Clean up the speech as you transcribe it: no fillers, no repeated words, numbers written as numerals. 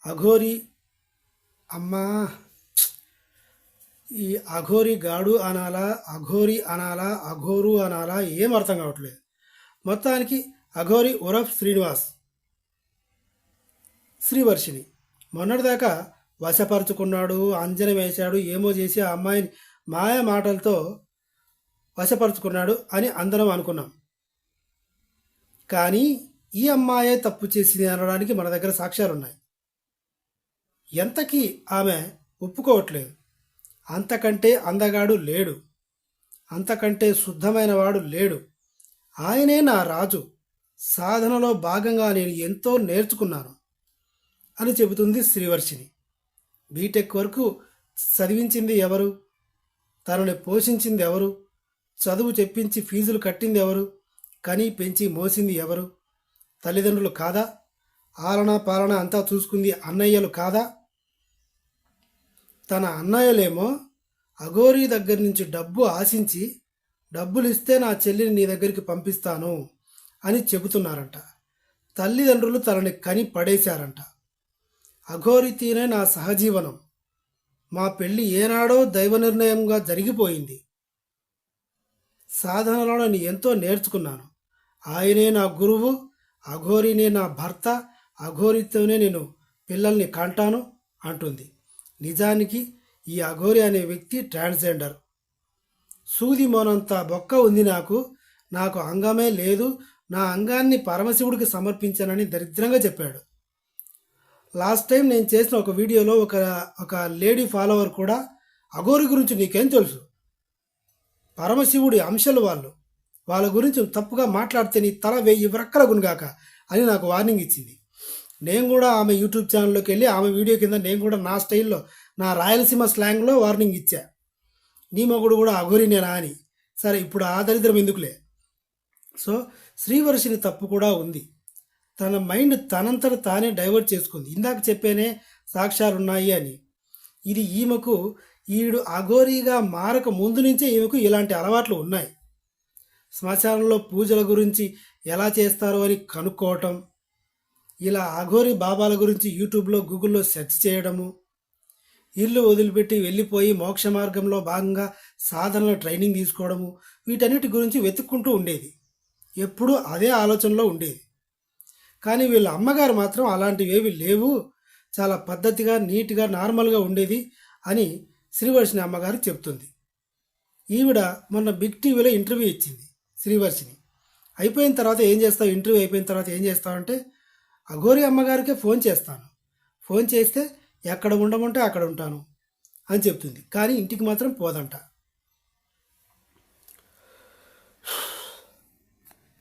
అఘోరి అమ్మా ఈ అఘోరి గాడు అనాలా, అఘోరి అనాలా, అఘోరు అనాలా, ఏం అర్థం కావట్లేదు. మొత్తానికి అఘోరి ఉరఫ్ శ్రీనివాస్ శ్రీవర్షిని మొన్నటిదాకా వశపరుచుకున్నాడు, అంజనం వేశాడు, ఏమో చేసి ఆ అమ్మాయిని మాయ మాటలతో వశపరుచుకున్నాడు అని అందరం అనుకున్నాం. కానీ ఈ అమ్మాయే తప్పు చేసింది అనడానికి మన దగ్గర సాక్ష్యాలు ఉన్నాయి. ఎంతకీ ఆమె ఒప్పుకోవట్లేదు. అంతకంటే అందగాడు లేడు, అంతకంటే శుద్ధమైన వాడు లేడు, ఆయనే నా రాజు, సాధనలో భాగంగా నేను ఎంతో నేర్చుకున్నాను అని చెబుతుంది శ్రీవర్షిని. బీటెక్ వరకు చదివించింది ఎవరు? తనని పోషించింది ఎవరు? చదువు చెప్పించి ఫీజులు కట్టింది ఎవరు? కని పెంచి మోసింది ఎవరు? తల్లిదండ్రులు కాదా? ఆలన పాలన అంతా చూసుకుంది అన్నయ్యలు కాదా? తన అన్నయ్యలేమో అఘోరీ దగ్గర నుంచి డబ్బు ఆశించి, డబ్బులు ఇస్తే నా చెల్లిని నీ దగ్గరికి పంపిస్తాను అని చెబుతున్నారంట. తల్లిదండ్రులు తనని కని పడేశారంట. అఘోరితీనే నా సహజీవనం, మా పెళ్ళి ఏనాడో దైవ నిర్ణయంగా జరిగిపోయింది, సాధనలో నేను ఎంతో నేర్చుకున్నాను, ఆయనే నా గురువు, అఘోరీనే నా భర్త, అఘోరితోనే నేను పిల్లల్ని కంటాను అంటుంది. నిజానికి ఈ అఘోరి అనే వ్యక్తి ట్రాన్స్జెండర్. సూది మోనంత బొక్క ఉంది నాకు, నాకు అంగమే లేదు, నా అంగాన్ని పరమశివుడికి సమర్పించానని దరిద్రంగా చెప్పాడు. లాస్ట్ టైం నేను చేసిన ఒక వీడియోలో ఒక లేడీ ఫాలోవర్ కూడా అఘోరి గురించి నీకేం తెలుసు, పరమశివుడి అంశాలు వాళ్ళ గురించి తప్పుగా మాట్లాడితే నీ తల 1000 వ్రక్కల గునిగాక అని నాకు వార్నింగ్ ఇచ్చింది. నేను కూడా ఆమె యూట్యూబ్ ఛానల్లోకి వెళ్ళి ఆమె వీడియో కింద నేను కూడా నా స్టైల్లో, నా రాయలసీమ స్లాంగ్లో వార్నింగ్ ఇచ్చా, నీ మొగుడు కూడా అఘోరినేనా అని. సరే, ఇప్పుడు ఆ దరిద్రం ఎందుకులే. సో శ్రీవర్షిని తప్పు కూడా ఉంది. తన మైండ్ తనంతట తానే డైవర్ట్ చేసుకుంది. ఇందాక చెప్పేనే సాక్ష్యాలు ఉన్నాయి అని. ఇది ఈమెకు, ఈడు అఘోరీగా మారక ముందు నుంచే ఈమెకు ఇలాంటి అలవాట్లు ఉన్నాయి. శ్మశానంలో పూజల గురించి ఎలా చేస్తారో అని కనుక్కోవటం, ఇలా అఘోరి బాబాల గురించి యూట్యూబ్లో గూగుల్లో సెర్చ్ చేయడము, ఇల్లు వదిలిపెట్టి వెళ్ళిపోయి మోక్ష మార్గంలో భాగంగా సాధనలో ట్రైనింగ్ తీసుకోవడము, వీటన్నిటి గురించి వెతుక్కుంటూ ఉండేది. ఎప్పుడూ అదే ఆలోచనలో ఉండేది. కానీ వీళ్ళ అమ్మగారు మాత్రం అలాంటివేవి లేవు, చాలా పద్ధతిగా, నీట్గా, నార్మల్గా ఉండేది అని శ్రీవర్షిని అమ్మగారు చెప్తుంది. ఈవిడ మొన్న బిగ్ టీవీలో ఇంటర్వ్యూ ఇచ్చింది శ్రీవర్షిని. అయిపోయిన తర్వాత ఏం చేస్తావు, ఇంటర్వ్యూ అయిపోయిన తర్వాత ఏం చేస్తావు అంటే, అఘోరి అమ్మగారికే ఫోన్ చేస్తాను, ఫోన్ చేస్తే ఎక్కడ ఉండమంటే అక్కడ ఉంటాను అని చెప్తుంది. కానీ ఇంటికి మాత్రం పోదంట.